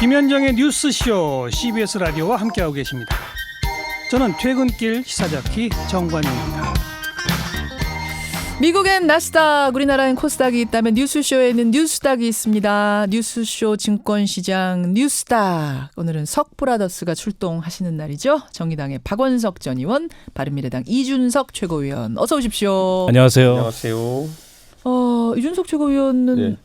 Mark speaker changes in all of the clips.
Speaker 1: 김현정의 뉴스쇼 CBS 라디오와 함께하고 계십니다. 저는 퇴근길 시사자키 정관용입니다.
Speaker 2: 미국엔 나스닥, 우리나라엔 코스닥이 있다면 뉴스쇼에는 뉴스닥이 있습니다. 뉴스쇼 증권시장 뉴스닥. 오늘은 석브라더스가 출동하시는 날이죠. 정의당의 박원석 전 의원, 바른미래당 이준석 최고위원. 어서 오십시오.
Speaker 3: 안녕하세요.
Speaker 4: 안녕하세요.
Speaker 2: 이준석 최고위원은
Speaker 4: 네.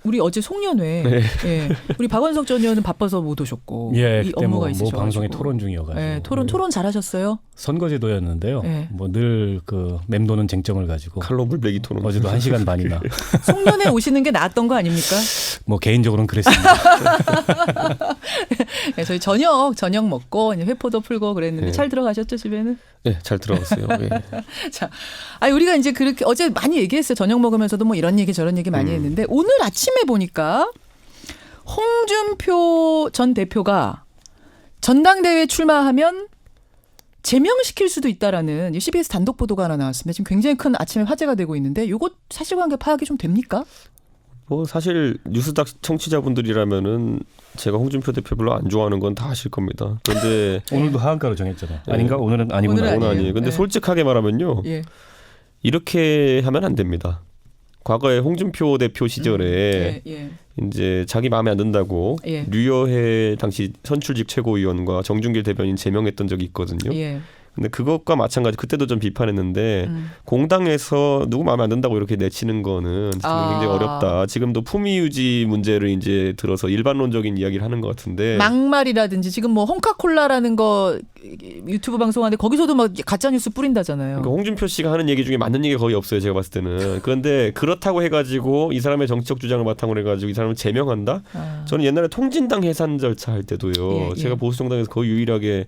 Speaker 2: 우리 어제 송년회,
Speaker 4: 네.
Speaker 2: 예, 우리 박원석 전 의원은 바빠서 못 오셨고,
Speaker 3: 예,
Speaker 2: 이
Speaker 3: 그때
Speaker 2: 업무가
Speaker 3: 뭐
Speaker 2: 있으셔가지고.
Speaker 3: 방송에 토론 중이어가지고.
Speaker 2: 예, 토론 잘하셨어요?
Speaker 3: 선거제도였는데요.
Speaker 2: 네.
Speaker 3: 뭐 늘 그 맴도는 쟁점을 가지고
Speaker 4: 칼로 물베기 토론.
Speaker 3: 어제도 1시간 반이나.
Speaker 2: 송년회 오시는 게 나았던 거 아닙니까?
Speaker 3: 뭐 개인적으로는 그랬습니다.
Speaker 2: 네, 저희 저녁 먹고 이제 회포도 풀고 그랬는데
Speaker 4: 네.
Speaker 2: 잘 들어가셨죠, 집에는?
Speaker 4: 네, 잘 들어갔어요. 네.
Speaker 2: 자, 우리가 이제 그렇게 어제 많이 얘기했어요. 저녁 먹으면서도 뭐 이런 얘기 저런 얘기 많이 했는데 오늘 아침에 보니까 홍준표 전 대표가 전당대회에 출마하면 제명시킬 수도 있다라는 CBS 단독 보도가 하나 나왔습니다. 지금 굉장히 큰 아침에 화제가 되고 있는데 이거 사실관계 파악이 좀 됩니까?
Speaker 4: 뭐 사실 뉴스닥 청취자분들이라면은 제가 홍준표 대표 별로 안 좋아하는 건 다 아실 겁니다. 그런데
Speaker 3: 오늘도 하한가로 정했잖아요.
Speaker 4: 네.
Speaker 3: 아닌가? 오늘은 아니구나.
Speaker 2: 오늘은
Speaker 4: 오늘 아니에요. 근데
Speaker 2: 네.
Speaker 4: 솔직하게 말하면요.
Speaker 2: 예.
Speaker 4: 이렇게 하면 안 됩니다. 과거에 홍준표 대표 시절에
Speaker 2: 예.
Speaker 4: 이제 자기 마음에 안 든다고
Speaker 2: 예.
Speaker 4: 류여해 당시 선출직 최고위원과 정준길 대변인 제명했던 적이 있거든요.
Speaker 2: 예.
Speaker 4: 근데 그것과 마찬가지 그때도 좀 비판했는데 공당에서 누구 마음에 안 든다고 이렇게 내치는 거는 굉장히 어렵다. 지금도 품위 유지 문제를 이제 들어서 일반론적인 이야기를 하는 것 같은데
Speaker 2: 막말이라든지 지금 뭐 홍카콜라라는 거 유튜브 방송하는데 거기서도 막 가짜 뉴스 뿌린다잖아요.
Speaker 4: 그러니까 홍준표 씨가 하는 얘기 중에 맞는 얘기가 거의 없어요. 제가 봤을 때는. 그런데 그렇다고 해가지고 이 사람의 정치적 주장을 바탕으로 해가지고 이 사람을 제명한다? 저는 옛날에 통진당 해산 절차 할 때도요. 제가 보수 정당에서 거의 유일하게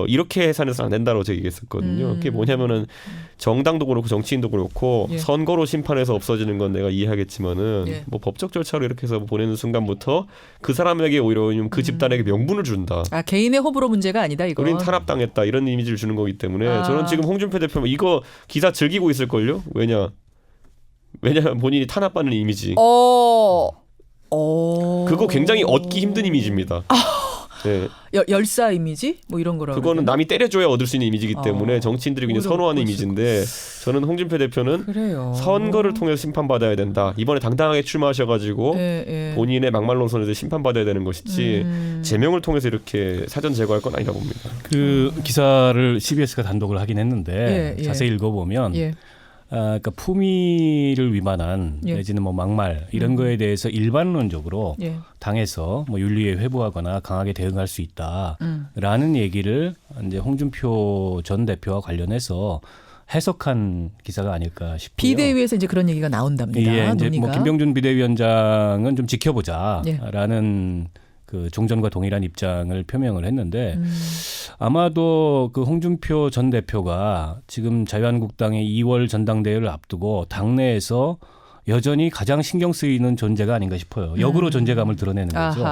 Speaker 4: 이렇게 해산해서 안 된다고 제가 얘기했었거든요. 그게 뭐냐면은 정당도 그렇고 정치인도 그렇고 선거로 심판해서 없어지는 건 내가 이해하겠지만은 뭐 법적 절차로 이렇게 해서 보내는 순간부터 그 사람에게 오히려 그 집단에게 명분을 준다.
Speaker 2: 개인의 호불호 문제가 아니다 이거.
Speaker 4: 우린 탄압당했다 이런 이미지를 주는 거기 때문에 저는 지금 홍준표 대표 이거 기사 즐기고 있을걸요? 왜냐면 본인이 탄압받는 이미지. 그거 굉장히 얻기 힘든 이미지입니다. 네.
Speaker 2: 열사 이미지? 뭐 이런 거라고.
Speaker 4: 그거는 남이 때려줘야 얻을 수 있는 이미지이기 때문에 정치인들이 굉장히 선호하는 이미지인데 저는 홍준표 대표는
Speaker 2: 그래요.
Speaker 4: 선거를 통해서 심판받아야 된다. 이번에 당당하게 출마하셔가지고 본인의 막말 논선에서 심판받아야 되는 것이지 제명을 통해서 이렇게 사전 제거할 건 아니라고 봅니다.
Speaker 3: 그 기사를 CBS가 단독을 하긴 했는데 자세히 읽어보면 그러니까 품위를 위반한 내지는 뭐 막말 이런 거에 대해서 일반론적으로 당에서 뭐 윤리에 회부하거나 강하게 대응할 수 있다라는 얘기를 이제 홍준표 전 대표와 관련해서 해석한 기사가 아닐까 싶고요.
Speaker 2: 비대위에서 이제 그런 얘기가 나온답니다.
Speaker 3: 예, 이제
Speaker 2: 논의가.
Speaker 3: 뭐 김병준 비대위원장은 좀 지켜보자라는 그 종전과 동일한 입장을 표명을 했는데 아마도 그 홍준표 전 대표가 지금 자유한국당의 2월 전당대회를 앞두고 당내에서 여전히 가장 신경 쓰이는 존재가 아닌가 싶어요. 역으로 존재감을 드러내는 거죠.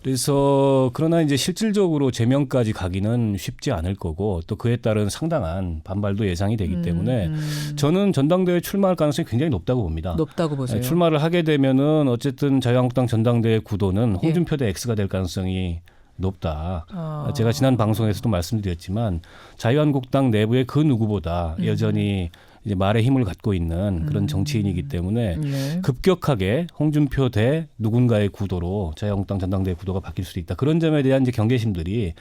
Speaker 3: 그래서 그러나 이제 실질적으로 제명까지 가기는 쉽지 않을 거고 또 그에 따른 상당한 반발도 예상이 되기 때문에 저는 전당대회 출마할 가능성이 굉장히 높다고 봅니다.
Speaker 2: 높다고 보세요.
Speaker 3: 출마를 하게 되면은 어쨌든 자유한국당 전당대회 구도는 홍준표 대 X가 될 가능성이 높다. 제가 지난 방송에서도 말씀드렸지만 자유한국당 내부의 그 누구보다 여전히 이제 말의 힘을 갖고 있는 그런 정치인이기 때문에 급격하게 홍준표 대 누군가의 구도로 자유한국당 전당대회 구도가 바뀔 수도 있다. 그런 점에 대한 이제 경계심들이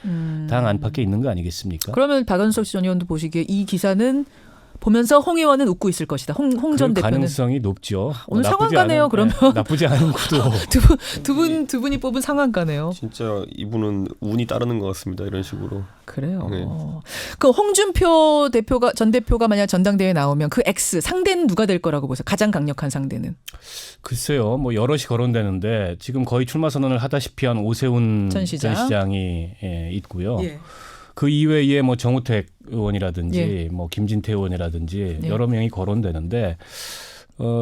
Speaker 3: 당 안팎에 있는 거 아니겠습니까?
Speaker 2: 그러면 박원석 전 의원도 보시기에 이 기사는 보면서 홍 의원은 웃고 있을 것이다. 홍 전 대표는.
Speaker 3: 가능성이 높죠.
Speaker 2: 오늘 상한가네요. 그러면
Speaker 3: 나쁘지 않은 구도.
Speaker 2: 두 분이 뽑은 상한가네요.
Speaker 4: 진짜 이분은 운이 따르는 것 같습니다. 이런 식으로.
Speaker 2: 그래요.
Speaker 4: 네.
Speaker 2: 그 홍준표 전 대표가 만약 전당대회에 나오면 그 X 상대는 누가 될 거라고 보세요? 가장 강력한 상대는.
Speaker 3: 글쎄요. 뭐 여럿이 거론되는데 지금 거의 출마 선언을 하다시피 한 오세훈 전 시장이 있고요. 그 이외에 뭐 정우택 의원이라든지 뭐 김진태 의원이라든지 여러 명이 거론되는데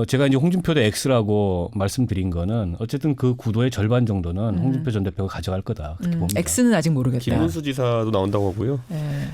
Speaker 3: 제가 이제 홍준표 대 X라고 말씀드린 거는 어쨌든 그 구도의 절반 정도는 홍준표 전 대표가 가져갈 거다. 그렇게 봅니다.
Speaker 2: X는 아직 모르겠다.
Speaker 4: 김문수 지사도 나온다고 하고요.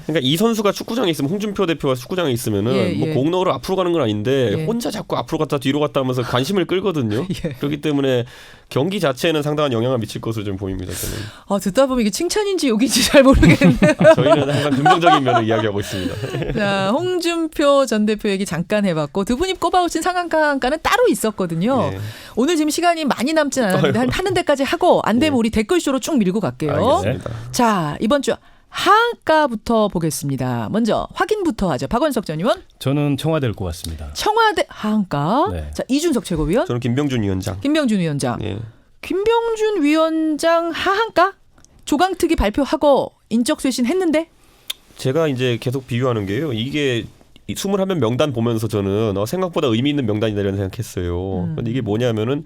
Speaker 4: 그러니까 이 선수가 축구장에 있으면 홍준표 대표가 축구장에 있으면은 뭐 공 넣으러 앞으로 가는 건 아닌데 혼자 자꾸 앞으로 갔다 뒤로 갔다 하면서 관심을 끌거든요. 그렇기 때문에 경기 자체에는 상당한 영향을 미칠 것으로 좀 보입니다. 저는.
Speaker 2: 듣다 보면 이게 칭찬인지 욕인지 잘 모르겠네요.
Speaker 4: 저희는 항상 긍정적인 면을 이야기하고 있습니다.
Speaker 2: 자, 홍준표 전 대표 얘기 잠깐 해봤고 두 분이 꼽아오신 상한가는 따로 있었거든요.
Speaker 4: 네.
Speaker 2: 오늘 지금 시간이 많이 남진 않았는데 하는 데까지 하고 안 되면 우리 댓글쇼로 쭉 밀고 갈게요.
Speaker 4: 알겠습니다.
Speaker 2: 자, 이번 주 하한가부터 보겠습니다. 먼저 확인부터 하죠. 박원석 전 의원.
Speaker 3: 저는 청와대일 것 같습니다.
Speaker 2: 청와대 하한가.
Speaker 3: 네.
Speaker 2: 자, 이준석 최고위원.
Speaker 4: 저는 김병준 위원장.
Speaker 2: 김병준 위원장.
Speaker 4: 네.
Speaker 2: 김병준 위원장 하한가? 조강특위 발표하고 인적쇄신 했는데?
Speaker 4: 제가 이제 계속 비유하는 게요. 이게 21명 명단 보면서 저는 생각보다 의미 있는 명단이다 이런 생각했어요. 근데 이게 뭐냐면은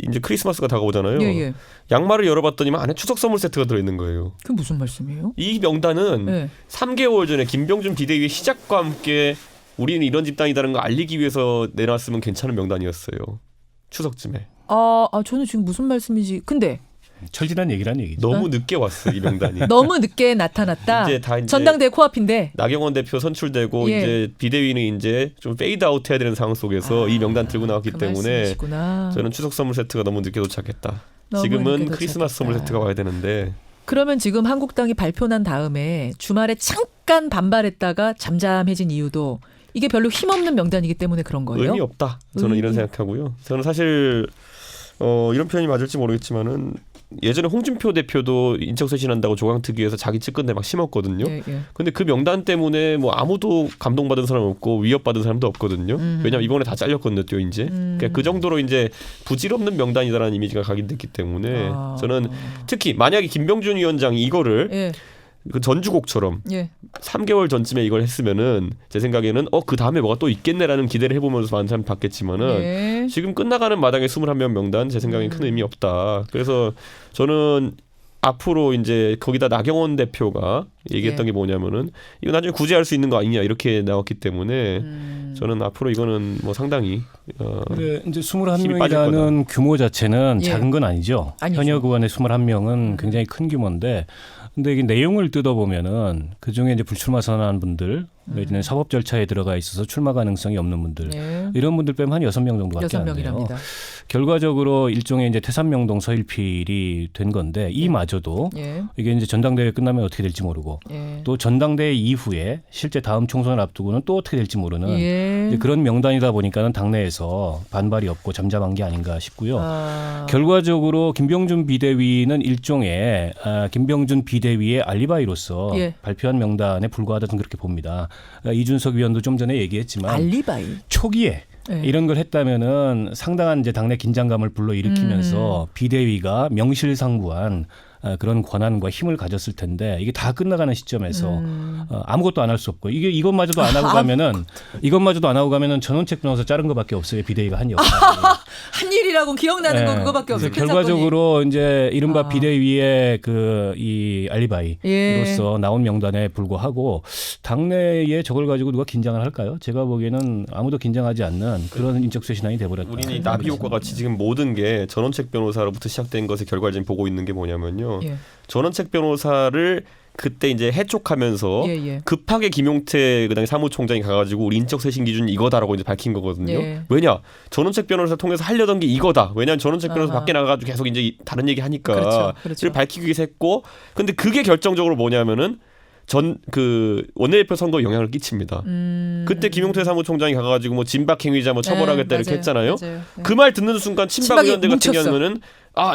Speaker 4: 이제 크리스마스가 다가오잖아요.
Speaker 2: 예.
Speaker 4: 양말을 열어봤더니 안에 추석 선물 세트가 들어있는 거예요.
Speaker 2: 그게 무슨 말씀이에요?
Speaker 4: 이 명단은 3개월 전에 김병준 비대위의 시작과 함께 우리는 이런 집단이다는 걸 알리기 위해서 내놨으면 괜찮은 명단이었어요. 추석쯤에.
Speaker 2: 저는 지금 무슨 말씀인지. 근데
Speaker 3: 철진한 얘기란 얘기죠.
Speaker 4: 너무 늦게 왔어 이 명단이.
Speaker 2: 너무 늦게 나타났다.
Speaker 4: 이제
Speaker 2: 전당대회 코앞인데.
Speaker 4: 나경원 대표 선출되고 이제 비대위는 이제 좀 페이드 아웃 해야 되는 상황 속에서 이 명단 들고 나왔기 때문에
Speaker 2: 말씀이시구나.
Speaker 4: 저는 추석 선물 세트가 너무 늦게 도착했다.
Speaker 2: 너무
Speaker 4: 지금은
Speaker 2: 늦게
Speaker 4: 크리스마스 선물 세트가 와야 되는데.
Speaker 2: 그러면 지금 한국당이 발표 난 다음에 주말에 잠깐 반발했다가 잠잠해진 이유도 이게 별로 힘없는 명단이기 때문에 그런 거예요?
Speaker 4: 의미 없다. 저는 이런 생각하고요. 저는 사실 이런 표현이 맞을지 모르겠지만은 예전에 홍준표 대표도 인적쇄신한다고 조강특위에서 자기 측근대 막 심었거든요. 근데 그 명단 때문에 뭐 아무도 감동받은 사람 없고 위협받은 사람도 없거든요. 왜냐면 이번에 다 잘렸거든요, 또 이제. 그러니까 그 정도로 이제 부질없는 명단이다라는 이미지가 각인됐기 때문에 저는 특히 만약에 김병준 위원장이 이거를 그 전주곡처럼 3개월 전쯤에 이걸 했으면은 제 생각에는 그 다음에 뭐가 또 있겠네라는 기대를 해보면서 많은 사람이 봤겠지만은 지금 끝나가는 마당에 21명 명단 제 생각엔 큰 의미 없다. 그래서 저는 앞으로 이제 거기다 나경원 대표가 얘기했던 게 뭐냐면은 이거 나중에 구제할 수 있는 거 아니냐 이렇게 나왔기 때문에 저는 앞으로 이거는 뭐 상당히
Speaker 3: 근데 이제 21명이라는 규모 자체는 작은 건 아니죠. 현역 의원의 21명은 굉장히 큰 규모인데 근데 이게 내용을 뜯어보면은 그중에 이제 불출마 선언한 분들 내지는 사법 절차에 들어가 있어서 출마 가능성이 없는 분들 이런 분들 빼면 한 6명 정도밖에 안 돼요. 결과적으로 일종의 이제 태산명동 서일필이 된 건데 이마저도 이게 이제 전당대회 끝나면 어떻게 될지 모르고 또 전당대회 이후에 실제 다음 총선을 앞두고는 또 어떻게 될지 모르는 이제 그런 명단이다 보니까는 당내에서 반발이 없고 잠잠한 게 아닌가 싶고요. 결과적으로 김병준 비대위는 일종의 김병준 비대위의 알리바이로서 발표한 명단에 불과하다 저는 그렇게 봅니다. 이준석 위원도 좀 전에 얘기했지만
Speaker 2: 알리바이.
Speaker 3: 초기에 이런 걸 했다면은 상당한 이제 당내 긴장감을 불러일으키면서 비대위가 명실상부한 그런 권한과 힘을 가졌을 텐데 이게 다 끝나가는 시점에서 아무것도 안 할 수 없고 이것마저도 안 하고 가면은 전원책 변호사 자른 것밖에 없어요. 비대위가 한 역할.
Speaker 2: 한 일이라고 기억나는 건 그거밖에 없어요.
Speaker 3: 결과적으로 이제 이른바 비대위의 이 알리바이로서 나온 명단에 불과하고 당내에 저걸 가지고 누가 긴장을 할까요? 제가 보기에는 아무도 긴장하지 않는 그런 인적쇄신안이 돼버렸다.
Speaker 4: 우리는 나비효과 같이 지금 모든 게 전원책 변호사로부터 시작된 것의 결과를 지금 보고 있는 게 뭐냐면요. 전원책 변호사를 그때 이제 해촉하면서 급하게 김용태 그다음에 사무총장이 가가지고 우리 인적쇄신 기준 이거다라고 이제 밝힌 거거든요. 왜냐 전원책 변호사 통해서 하려던 게 이거다. 왜냐하면 전원책 변호사 밖에 나가가지고 계속 이제 다른 얘기 하니까 그걸 밝히기 위해서 했고, 근데 그게 결정적으로 뭐냐면은 그 원내대표 선거에 영향을 끼칩니다. 그때 김용태 사무총장이 가가지고 뭐 진박행위자 뭐 처벌하겠다 이렇게 했잖아요. 그 말 듣는 순간 친박의원들 같은 경우는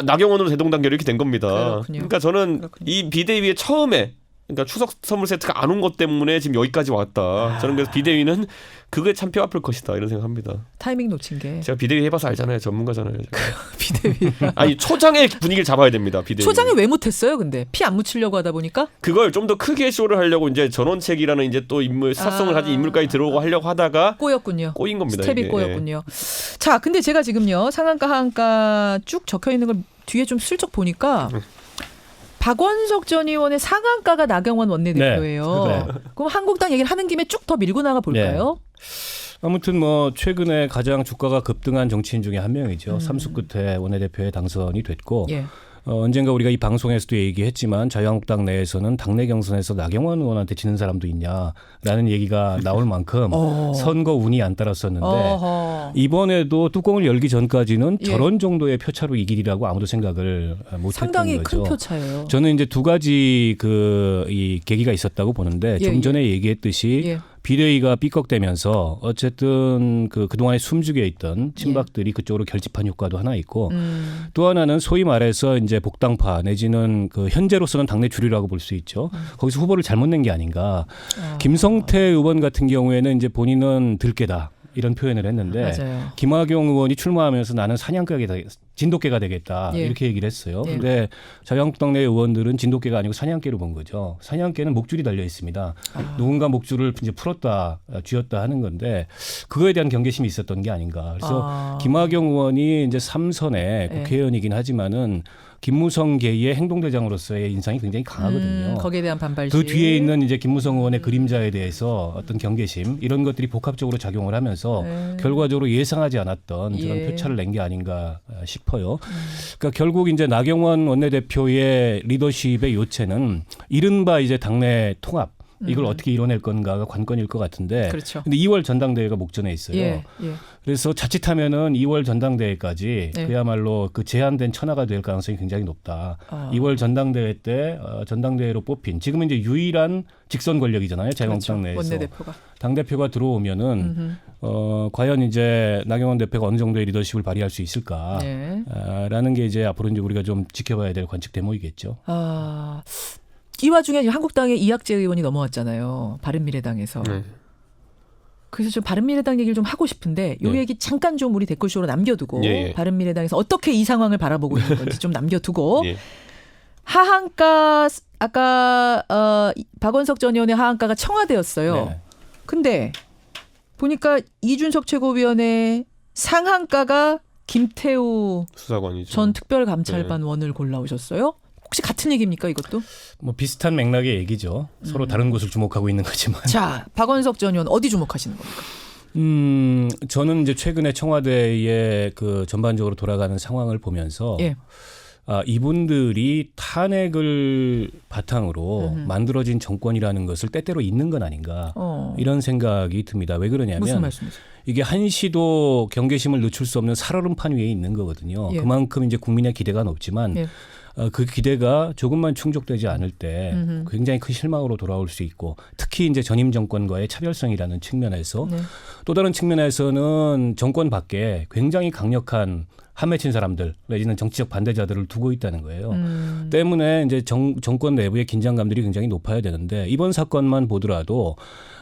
Speaker 4: 나경원으로 대동단결 이렇게 된 겁니다. 그러니까 저는 이 비대위의 처음에 그러니까 추석 선물 세트가 안 온 것 때문에 지금 여기까지 왔다. 저는 그래서 비대위는 그게 참 뼈 아플 것이다 이런 생각합니다.
Speaker 2: 타이밍 놓친 게.
Speaker 4: 제가 비대위 해봐서 알잖아요. 전문가잖아요.
Speaker 2: 비대위.
Speaker 4: 아니 초장의 분위기를 잡아야 됩니다. 비대위.
Speaker 2: 초장에 왜 못했어요? 근데 피 안 묻히려고 하다 보니까.
Speaker 4: 그걸 좀 더 크게 쇼를 하려고 이제 전원책이라는 이제 또 인물 사성을 가진 인물까지 들어오고 하려고 하다가 꼬인 겁니다.
Speaker 2: 스텝이
Speaker 4: 이게.
Speaker 2: 꼬였군요. 자, 근데 제가 지금요 상한가 하한가 쭉 적혀 있는 걸 뒤에 좀 슬쩍 보니까. 박원석 전 의원의 상한가가 나경원 원내대표예요. 그럼 한국당 얘기를 하는 김에 쭉 더 밀고 나가 볼까요?
Speaker 3: 아무튼 뭐 최근에 가장 주가가 급등한 정치인 중에 한 명이죠. 삼수 끝에 원내대표에 당선이 됐고 언젠가 우리가 이 방송에서도 얘기했지만 자유한국당 내에서는 당내 경선에서 나경원 의원한테 지는 사람도 있냐라는 얘기가 나올 만큼 선거 운이 안 따랐었는데 이번에도 뚜껑을 열기 전까지는 저런 정도의 표차로 이기리라고 아무도 생각을 못했던
Speaker 2: 상당히
Speaker 3: 거죠.
Speaker 2: 큰 표차예요.
Speaker 3: 저는 이제 두 가지 이 계기가 있었다고 보는데 좀 전에 얘기했듯이 비대위가 삐걱대면서 어쨌든 그동안에 숨죽여 있던 친박들이 그쪽으로 결집한 효과도 하나 있고 또 하나는 소위 말해서 이제 복당파 내지는 현재로서는 당내 주류라고 볼 수 있죠. 거기서 후보를 잘못 낸 게 아닌가. 김성태 의원 같은 경우에는 이제 본인은 들깨다. 이런 표현을 했는데
Speaker 2: 맞아요.
Speaker 3: 김학용 의원이 출마하면서 나는 사냥개가 진돗개가 되겠다 이렇게 얘기를 했어요. 그런데 자유한국당 내 의원들은 진돗개가 아니고 사냥개로 본 거죠. 사냥개는 목줄이 달려 있습니다. 누군가 목줄을 이제 풀었다 쥐었다 하는 건데 그거에 대한 경계심이 있었던 게 아닌가. 그래서 김학용 의원이 이제 3선의 국회의원이긴 하지만은 김무성 계의 행동대장으로서의 인상이 굉장히 강하거든요.
Speaker 2: 거기에 대한 반발심.
Speaker 3: 그 뒤에 있는 이제 김무성 의원의 그림자에 대해서 어떤 경계심 이런 것들이 복합적으로 작용을 하면서 결과적으로 예상하지 않았던 그런 표차를 낸 게 아닌가 싶어요. 그러니까 결국 이제 나경원 원내대표의 리더십의 요체는 이른바 이제 당내 통합. 이걸 어떻게 이뤄낼 건가가 관건일 것 같은데.
Speaker 2: 그렇죠.
Speaker 3: 근데 2월 전당대회가 목전에 있어요. 그래서 자칫하면은 2월 전당대회까지 그야말로 제한된 천하가 될 가능성이 굉장히 높다. 2월 전당대회 때 전당대회로 뽑힌 지금은 이제 유일한 직선 권력이잖아요. 자유한국당 내에서.
Speaker 2: 원내대표가.
Speaker 3: 당대표가 들어오면은 과연 이제 나경원 대표가 어느 정도의 리더십을 발휘할 수 있을까? 라는 게 이제 앞으로 이제 우리가 좀 지켜봐야 될 관측 대목이겠죠.
Speaker 2: 이 와중에 한국당의 이학재 의원이 넘어왔잖아요. 바른미래당에서. 그래서 좀 바른미래당 얘기를 좀 하고 싶은데 요 얘기 잠깐 좀 우리 댓글쇼로 남겨두고 바른미래당에서 어떻게 이 상황을 바라보고 있는 건지 좀 남겨두고 하한가 아까 박원석 전 의원의 하한가가 청와대였어요. 근데 보니까 이준석 최고위원의 상한가가 김태우
Speaker 4: 수사관이죠.
Speaker 2: 전 특별감찰관 원을 골라오셨어요. 혹시 같은 얘기입니까 이것도?
Speaker 3: 뭐 비슷한 맥락의 얘기죠. 서로 다른 곳을 주목하고 있는 거지만.
Speaker 2: 자, 박원석 전 의원 어디 주목하시는 겁니까?
Speaker 3: 저는 이제 최근에 청와대의 전반적으로 돌아가는 상황을 보면서 이분들이 탄핵을 바탕으로 만들어진 정권이라는 것을 때때로 잊는 건 아닌가 이런 생각이 듭니다. 왜 그러냐면
Speaker 2: 무슨 말씀이세요?
Speaker 3: 이게 한시도 경계심을 늦출 수 없는 살얼음판 위에 있는 거거든요. 그만큼 이제 국민의 기대가 높지만 그 기대가 조금만 충족되지 않을 때 굉장히 큰 실망으로 돌아올 수 있고 특히 이제 전임 정권과의 차별성이라는 측면에서 또 다른 측면에서는 정권 밖에 굉장히 강력한 한 맺힌 사람들 내지는 정치적 반대자들을 두고 있다는 거예요. 때문에 이제 정권 내부의 긴장감들이 굉장히 높아야 되는데 이번 사건만 보더라도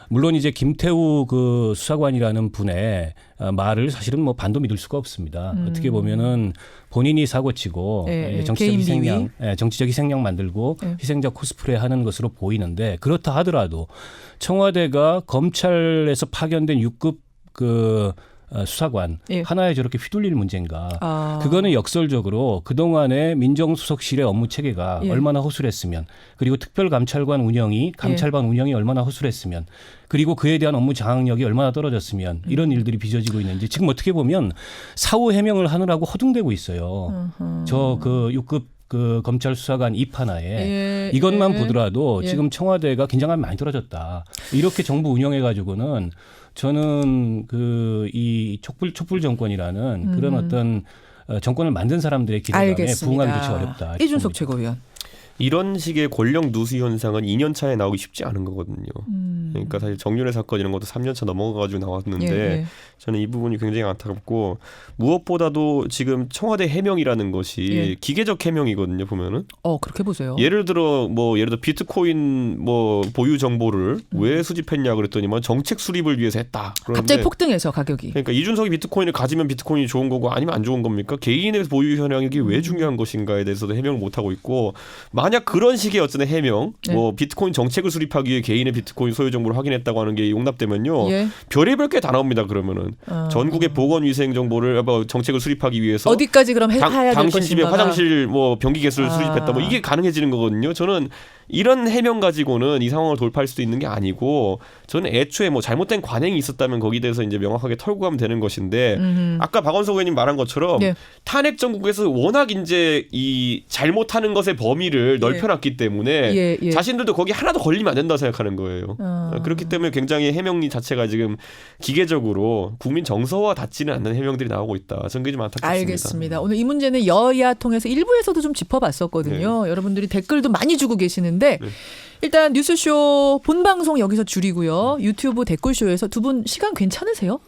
Speaker 3: 물론 이제 김태우 수사관이라는 분의 말을 사실은 뭐 반도 믿을 수가 없습니다. 어떻게 보면은 본인이 사고치고 정치적 희생양 만들고 희생자 코스프레 하는 것으로 보이는데 그렇다 하더라도 청와대가 검찰에서 파견된 6급 수사관 하나에 저렇게 휘둘릴 문제인가. 그거는 역설적으로 그동안의 민정수석실의 업무 체계가 얼마나 허술했으면 그리고 특별감찰관 운영이 감찰반 운영이 얼마나 허술했으면 그리고 그에 대한 업무 장악력이 얼마나 떨어졌으면 이런 일들이 빚어지고 있는지 지금 어떻게 보면 사후 해명을 하느라고 허둥대고 있어요. 저 6급 검찰 수사관 입 하나에 이것만 보더라도 지금 청와대가 긴장감이 많이 떨어졌다. 이렇게 정부 운영해가지고는 저는 이 촛불 정권이라는 그런 어떤 정권을 만든 사람들의 기대감에 부응하기조차 어렵다.
Speaker 2: 이준석 최고위원.
Speaker 4: 이런 식의 권력 누수 현상은 2년 차에 나오기 쉽지 않은 거거든요. 그러니까 사실 정윤회 사건 이런 것도 3년 차 넘어가가지고 나왔는데 저는 이 부분이 굉장히 안타깝고 무엇보다도 지금 청와대 해명이라는 것이 기계적 해명이거든요. 보면은.
Speaker 2: 그렇게 보세요.
Speaker 4: 예를 들어 비트코인 보유 정보를 왜 수집했냐 그랬더니만 정책 수립을 위해서 했다.
Speaker 2: 갑자기 폭등해서 가격이.
Speaker 4: 그러니까 이준석이 비트코인을 가지면 비트코인이 좋은 거고 아니면 안 좋은 겁니까? 개인의 보유 현황이 왜 중요한 것인가에 대해서도 해명을 못 하고 있고. 만약 그런 식의 어떤 해명, 비트코인 정책을 수립하기 위해 개인의 비트코인 소유 정보를 확인했다고 하는 게 용납되면요, 별의별 게 다 나옵니다. 그러면은 전국의 보건위생 정보를 정책을 수립하기 위해서
Speaker 2: 어디까지 그럼 해야 될
Speaker 4: 당신 집에
Speaker 2: 것인가가.
Speaker 4: 화장실 변기 개수를 수립했다, 이게 가능해지는 거거든요. 저는 이런 해명 가지고는 이 상황을 돌파할 수도 있는 게 아니고 저는 애초에 뭐 잘못된 관행이 있었다면 거기에 대해서 이제 명확하게 털고 가면 되는 것인데 아까 박원석 의원님 말한 것처럼
Speaker 2: 네.
Speaker 4: 탄핵 정국에서 워낙 이제 이 잘못하는 것의 범위를 넓혀놨기 때문에 자신들도 거기 하나도 걸리면 안 된다고 생각하는 거예요. 그렇기 때문에 굉장히 해명이 자체가 지금 기계적으로 국민 정서와 닿지는 않는 해명들이 나오고 있다. 저는 그게 좀 안타깝습니다.
Speaker 2: 알겠습니다. 오늘 이 문제는 여야 통해서 일부에서도 좀 짚어봤었거든요. 여러분들이 댓글도 많이 주고 계시는데 일단 뉴스쇼 본방송 여기서 줄이고요. 유튜브 댓글쇼에서 두 분 시간 괜찮으세요?